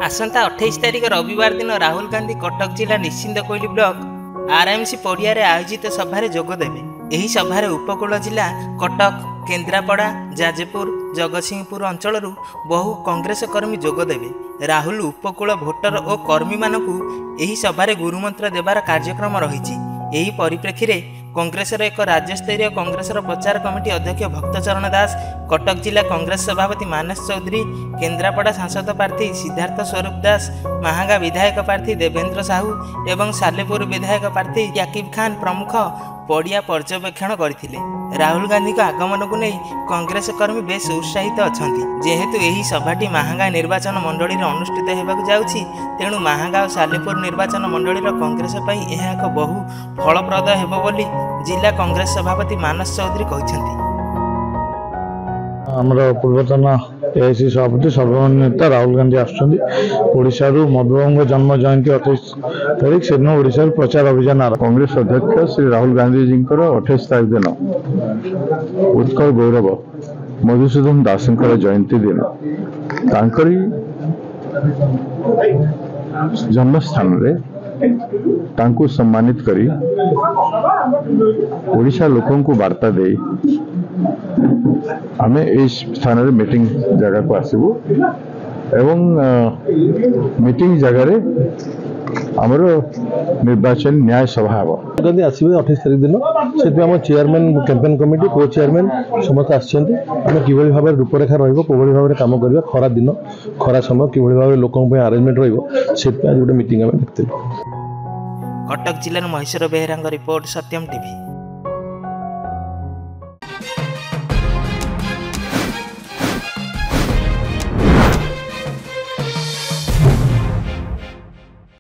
आसंता 28 तारिख रविवार दिन राहुल गांधी कटक जिला निश्चिंतकोइली ब्लॉक आरएमसी पड़िया आयोजित सभारे जोगदेवे। एही सभारे उपकूल जिला कटक, केन्द्रापड़ा, जाजपुर, जगतसिंहपुर अंचल बहु कांग्रेस कर्मी जोगदेवे। राहुल उपकूल भोटर और कर्मी मानकु एही सभारे गुरुमंत्र देवार कार्यक्रम रही। एही परिप्रेक्षी कांग्रेसर एक राज्यस्तरीय कांग्रेसर प्रचार कमिटी अध्यक्ष भक्तचरण दास, कटक जिला कांग्रेस सभापति मानस चौधरी, केन्द्रापड़ा सांसद प्रार्थी सिद्धार्थ स्वरूप दास, महांगा विधायक प्रार्थी देवेंद्र साहू एवं सालेपुर विधायक प्रार्थी याकिब खान प्रमुख पड़िया पर्यवेक्षण करथिले। राहुल गांधी का आगमन को नहीं कांग्रेस कर्मी बेस उत्साहित अच्छा। जेहेतु यही सभाटी महांगा निर्वाचन मंडली अनुष्ठित होगाक जाउछि, तेणु महांगा और सालेपुर निर्वाचन मंडली कांग्रेस पई यह एक बहु फलप्रद हेबो बोली जिला कांग्रेस सभापति मानस चौधरी कहते। आमर पूर्वतन एआईसी सभापति सर्वमान्य नेता राहुल गांधी आशा मधुबाबू जन्म जयंती 28 तारीख से ओडिशा प्रचार अभियान कांग्रेस अध्यक्ष श्री राहुल गांधी जी 28 तारीख दिन उत्कल गौरव मधुसूदन दास जयंती दिन तांकरी जन्मस्थान रे तांकु सम्मानित करी ओडिशा लोकों को वार्ता दे आमे इस स्थान रे मीटिंग जगह को आसबू एवं मीटिंग जगह रे हमरो निर्वाचन न्याय सभा हम गांधी आसबे 28 तारीख दिन से आम चेयरमैन कैंपेन कमिटी को चेयरमैन समस्त आम कि भाव रूपरेखा रोभली भाव कम करवा खरा दिन खरा समय कि भाव लोकों अरेंजमेंट रोटे मीटिंग आम देखते। कटक जिलार महेश्वर बेहेरा रिपोर्ट सत्यम टीवी।